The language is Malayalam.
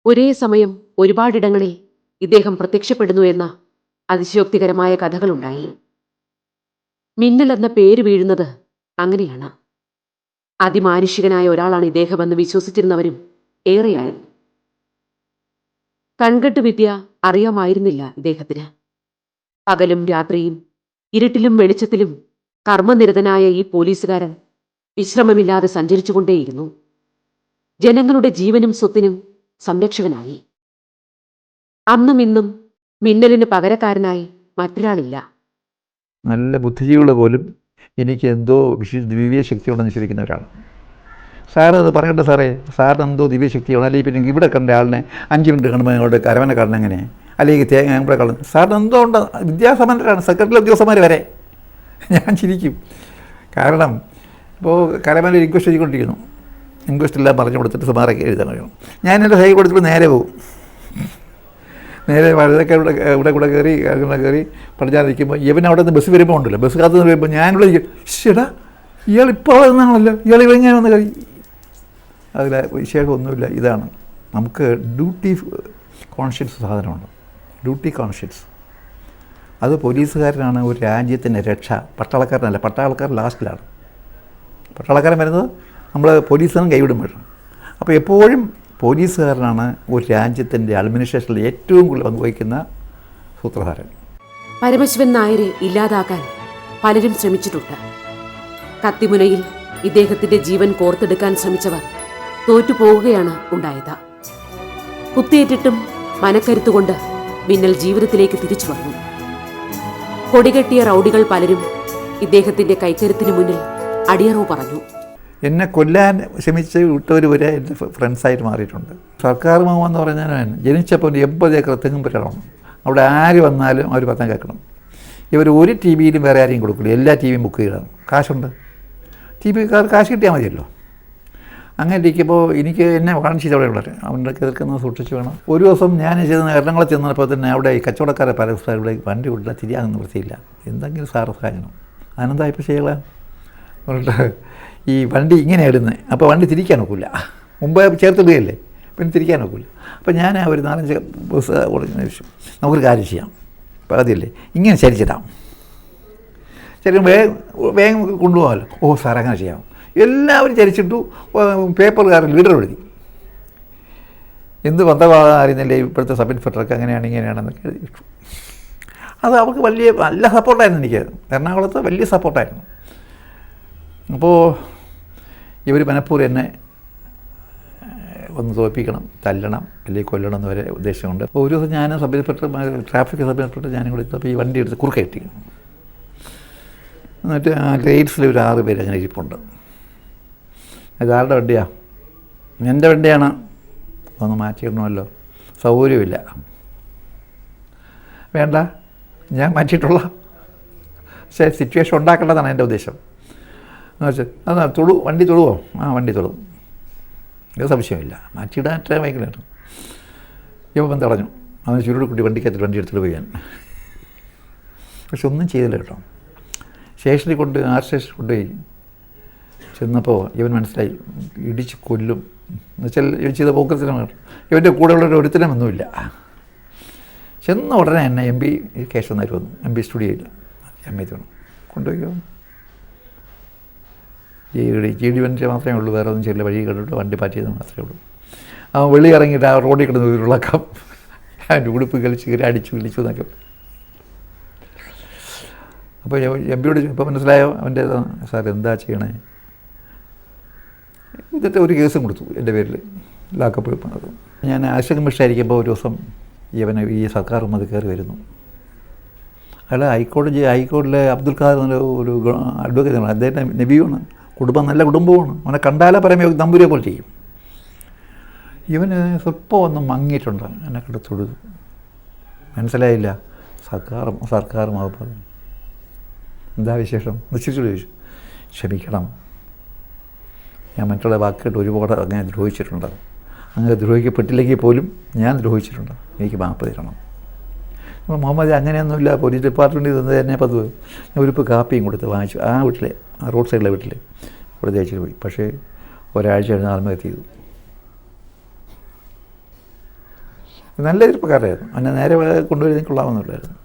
ഒരേ സമയം ഒരുപാടിടങ്ങളിൽ ഇദ്ദേഹം പ്രത്യക്ഷപ്പെടുന്നു എന്ന അതിശയോക്തികരമായ കഥകളുണ്ടായി. മിന്നൽ എന്ന പേര് വീഴുന്നത് അങ്ങനെയാണ്. അതിമാനുഷികനായ ഒരാളാണ് ഇദ്ദേഹമെന്ന് വിശ്വസിച്ചിരുന്നവരും ഏറെയായിരുന്നു. കൺകെട്ട് വിദ്യ അറിയാമായിരുന്നില്ല ഇദ്ദേഹത്തിന്. പകലും രാത്രിയും ഇരുട്ടിലും വെളിച്ചത്തിലും കർമ്മനിരതനായ ഈ പോലീസുകാരൻ വിശ്രമമില്ലാതെ സഞ്ചരിച്ചുകൊണ്ടേയിരുന്നു. ജനങ്ങളുടെ ജീവനും സ്വത്തിനും സംരക്ഷകനായി. അന്നും ഇന്നും മിന്നലിന് പകരക്കാരനായി മറ്റൊരാളില്ല. നല്ല ബുദ്ധിജീവികൾ പോലും എനിക്ക് എന്തോ ദിവ്യശക്തി ഉണ്ടെന്ന് വിശ്വസിക്കുന്ന ഒരാൾ. സാറ് അത് പറയട്ടെ സാറേ, സാറിന് എന്തോ ദിവ്യശക്തിയാണ്, അല്ലെങ്കിൽ പിന്നെ ഇവിടെ കണ്ട ആളിനെ 5 മിനിറ്റ് കാണുമ്പോൾ ഞങ്ങളുടെ കരവനെ കാണണം എങ്ങനെ, അല്ലെങ്കിൽ തേങ്ങ ഇവിടെ കാണും. സാറിന് എന്തോ ഉണ്ട്, വിദ്യാസമ്പന്നരാണ്, സെക്രട്ടറി ഉദ്യോഗസ്ഥന്മാർ വരെ. ഞാൻ ചിരിക്കും. കാരണം ഇപ്പോൾ കരവനെ റിക്വസ്റ്റ് ചെയ്തുകൊണ്ടിരിക്കുന്നു, ഇൻക്വസ്റ്റ് എല്ലാം പറഞ്ഞു കൊടുത്തിട്ട് സുമാറൊക്കെ എഴുതാൻ കഴിയണം. ഞാൻ എൻ്റെ കൈ കൊടുത്തിട്ട് നേരെ പോകും. നേരെ വഴുതൊക്കെ ഇവിടെ കയറി പഠിച്ചാൽ നിൽക്കുമ്പോൾ ഇവൻ അവിടെ നിന്ന് ബസ് വരുമ്പോൾ ഉണ്ടല്ലോ, ബസ് കാത്തു നിന്ന് വരുമ്പോൾ ഞാനിവിടെ ചേട്ടാ ഇയാൾ ഇപ്പോൾ വന്നാണല്ലോ, ഇയാൾ ഇവങ്ങനെ വന്ന് കഴിയും. അതിൽ വിശേഷമൊന്നുമില്ല. ഇതാണ് നമുക്ക് ഡ്യൂട്ടി കോൺഷ്യൻസ് സാധനമുണ്ട്, ഡ്യൂട്ടി കോൺഷ്യൻസ്. അത് പോലീസുകാരനാണ് ഒരു രാജ്യത്തിൻ്റെ രക്ഷ. പട്ടാളക്കാരനല്ല, പട്ടാളക്കാരൻ ലാസ്റ്റിലാണ്. പട്ടാളക്കാരൻ വരുന്നത് നമ്മൾ പോലീസുകാരൻ കൈവിടുമ്പോഴാണ്. അപ്പോൾ എപ്പോഴും പോലീസുകാരനാണ് ഒരു രാജ്യത്തിൻ്റെ അഡ്മിനിസ്ട്രേഷനിൽ ഏറ്റവും കൂടുതൽ പങ്കുവഹിക്കുന്ന സൂത്രധാരൻ. പരമശിവൻ നായരെ ഇല്ലാതാക്കാൻ പലരും ശ്രമിച്ചിട്ടുണ്ട്. കത്തിമുനയിൽ ഇദ്ദേഹത്തിന്റെ ജീവൻ കോർത്തെടുക്കാൻ ശ്രമിച്ചവർ തോറ്റുപോവുകയാണ് ഉണ്ടായത്. കുത്തേറ്റിട്ടും മനക്കരുത്തുകൊണ്ട് മിന്നൽ ജീവിതത്തിലേക്ക് തിരിച്ചു വന്നു. കൊടികെട്ടിയ റൗഡികൾ പലരും ഇദ്ദേഹത്തിന്റെ കൈക്കരുത്തിന് മുന്നിൽ അടിയറവ് പറഞ്ഞു. എന്നെ കൊല്ലാൻ ശ്രമിച്ച് വിട്ടവർ വരെ എൻ്റെ ഫ്രണ്ട്സായിട്ട് മാറിയിട്ടുണ്ട്. സർക്കാർ എന്ന് പറഞ്ഞാൽ ജനിച്ചപ്പോൾ 80 ഏക്കർ തെങ്ങും പറ്റണം. അവിടെ ആര് വന്നാലും അവർ പറഞ്ഞാൽ കേൾക്കണം. ഇവർ ഒരു ടി വിയിലും വേറെ ആരെയും കൊടുക്കില്ല, എല്ലാ ടി വിയും ബുക്ക് ചെയ്യണം. കാശുണ്ട്, ടി വിക്കാർ കാശ് കിട്ടിയാൽ മതിയല്ലോ. അങ്ങനെ ഇരിക്കുമ്പോൾ എനിക്ക് എന്നെ കാണിച്ചത് അവിടെ ഉള്ളത് അവൻ്റെ എതിർക്കുന്നത് സൂക്ഷിച്ച് വേണം. ഒരു ദിവസം ഞാൻ ചെയ്ത എറണാകുളത്ത് ചെന്നപ്പോൾ തന്നെ അവിടെ ഈ കച്ചവടക്കാരെ പരസ്പരം ഇവിടെ വണ്ടി വിട്ടില്ല, തിരിയാനൊന്നും വൃത്തിയില്ല. എന്തെങ്കിലും സാറ് സഹായിക്കണം. ആനന്ദമായപ്പോൾ ചെയ്യலாம். ഈ വണ്ടി ഇങ്ങനെ ഇടുന്നത്, അപ്പോൾ വണ്ടി തിരിക്കാൻ ഒക്കില്ല, മുമ്പ് ചേർത്തിടുകയല്ലേ, പിന്നെ തിരിക്കാൻ ഒക്കില്ല. അപ്പോൾ ഞാൻ ഒരു 4-5 ബസ് കൊടുക്കുന്ന വിഷയം, നമുക്കൊരു കാര്യം ചെയ്യാം, പകുതിയല്ലേ ഇങ്ങനെ ചരിച്ചിടാം, ശരി വേഗം കൊണ്ടുപോകാമല്ലോ. ഓ സാർ അങ്ങനെ ചെയ്യാം. എല്ലാവരും ചരിച്ചിട്ടു. പേപ്പറുകാരൻ ലീഡർ എഴുതി, എന്ത് ബന്ധമാകുന്നില്ലേ ഇപ്പോഴത്തെ സബ് ഇൻസ്പെക്ടർക്ക് അങ്ങനെയാണ് ഇങ്ങനെയാണെന്നൊക്കെ എഴുതിയിട്ടു. അത് അവർക്ക് നല്ല സപ്പോർട്ടായിരുന്നു. എനിക്ക് എറണാകുളത്ത് വലിയ സപ്പോർട്ടായിരുന്നു. അപ്പോൾ ഇവർ മനഃപൂർവ്വം എന്നെ ഒന്ന് തോൽപ്പിക്കണം, തല്ലണം, അല്ലെങ്കിൽ കൊല്ലണം എന്ന് വരെ ഉദ്ദേശമുണ്ട്. അപ്പോൾ ഒരു ദിവസം ഞാൻ sub inspector, traffic sub inspector ഞാനും കൂടി ഇപ്പോൾ ഈ വണ്ടി എടുത്ത് കുറുക്കെ ഇട്ടി. എന്നിട്ട് ആ ഗ്രേഡ്സിൽ ഒരു 6 പേര് അങ്ങനെ ഇരിപ്പുണ്ട്. ഇതാരുടെ വണ്ടിയാണ്? എൻ്റെ വണ്ടിയാണ്. ഒന്ന് മാറ്റിയിടണമല്ലോ, സൗകര്യമില്ല. വേണ്ട, ഞാൻ മാറ്റിയിട്ടുള്ള, പക്ഷേ സിറ്റുവേഷൻ ഉണ്ടാക്കേണ്ടതാണ് എൻ്റെ ഉദ്ദേശം. എന്ന് വെച്ചാൽ അതാ വണ്ടി തൊടുവോ? ആ വണ്ടി തൊടും, ഇത് സംശയമില്ല, മാറ്റിയിടാൻ അത്ര ഭയങ്കരമായിട്ട്. ഇപ്പം തടഞ്ഞു. അവന് ചുരുടുക്കുട്ടി വണ്ടിക്കകത്ത് വണ്ടി എടുത്തിട്ട് പോയി ഞാൻ. പക്ഷെ ഒന്നും ചെയ്തില്ല കേട്ടോ. സ്റ്റേഷനിൽ സ്റ്റേഷനിൽ കൊണ്ടുപോയി ചെന്നപ്പോൾ ഇവൻ മനസ്സിലായി ഇടിച്ച് കൊല്ലും എന്നുവെച്ചാൽ ഇവൻ ചെയ്ത പോക്കത്തിനാണ്. ഇവൻ്റെ കൂടെയുള്ളൊരു ഒരുത്തനൊന്നുമില്ല. ചെന്ന ഉടനെ എന്നെ MP കേശവനാർ വന്നു, MP സ്റ്റുഡിയോയിൽ കൊണ്ടുപോയി. GD വണ്ടി മാത്രമേ ഉള്ളൂ, വേറെ ഒന്നും ചെയ്യില്ല. വഴി കണ്ടിട്ട് വണ്ടി പാറ്റിയത് മാത്രമേ ഉള്ളൂ. അവൻ വെളി ഇറങ്ങിയിട്ട് ആ റോഡിൽ കിടന്ന് ഉരുളക്കം അതിൻ്റെ ഉടുപ്പ് കളിച്ച് കയറി അടിച്ചു വിളിച്ചു എന്നൊക്കെ. അപ്പോൾ MP ഇപ്പോൾ മനസ്സിലായോ അവൻ്റെ? സാർ എന്താ ചെയ്യണേ? എന്നിട്ട് ഒരു കേസും കൊടുത്തു എൻ്റെ പേരിൽ, ലാക്കപ്പ് പോയി. ഞാൻ ആശങ്ക മിഷ്ടായിരിക്കുമ്പോൾ ഒരു ദിവസം ഇവനെ ഈ സർക്കാർ അത് കയറി വരുന്നു. അയാൾ ഹൈക്കോടതിയിലെ അബ്ദുൽ ഖാദർ എന്ന ഒരു അഡ്വക്കേറ്റാണ്. അദ്ദേഹം നബിയുമാണ്, കുടുംബം നല്ല കുടുംബമാണ്. അവനെ കണ്ടാലേ പറയുമ്പോൾ നമ്പൂരിയെ പോലെ ചെയ്യും. ഇവന് സ്വല്പം ഒന്നും മങ്ങിയിട്ടുണ്ട്. എന്നെ കിടത്തൊടു മനസ്സിലായില്ല. സർക്കാർ പറഞ്ഞു എന്താ വിശേഷം നിശ്ചയിച്ചു ചോദിച്ചു. ക്ഷമിക്കണം, ഞാൻ മറ്റുള്ള വാക്കുകൾ ഒരുപാട് അങ്ങനെ ദ്രോഹിച്ചിട്ടുണ്ട്. അങ്ങനെ ദ്രോഹിക്കപ്പെട്ടില്ലെങ്കിൽ പോലും ഞാൻ ദ്രോഹിച്ചിട്ടുണ്ട്, എനിക്ക് മാപ്പ് തരണം. അപ്പോൾ മുഹമ്മദ് അങ്ങനെയൊന്നുമില്ല, പോലീസ് ഡിപ്പാർട്ട്മെൻറ്റിൽ നിന്ന് തന്നെ പതിവ്. ഞാൻ ഒരു കാപ്പിയും കൊടുത്ത് വാങ്ങിച്ചു. ആ വീട്ടിലെ, ആ റോഡ് സൈഡിലെ വീട്ടിൽ കൊടുത്ത് അയച്ചിട്ട് പോയി. പക്ഷേ ഒരാഴ്ച കഴിഞ്ഞ് ആത്മഹത്യ ചെയ്തു. നല്ല ചെറുപ്പക്കാരായിരുന്നു. അവനെ നേരെ കൊണ്ടുവരുന്നത് കൊള്ളാമെന്നുള്ളായിരുന്നു.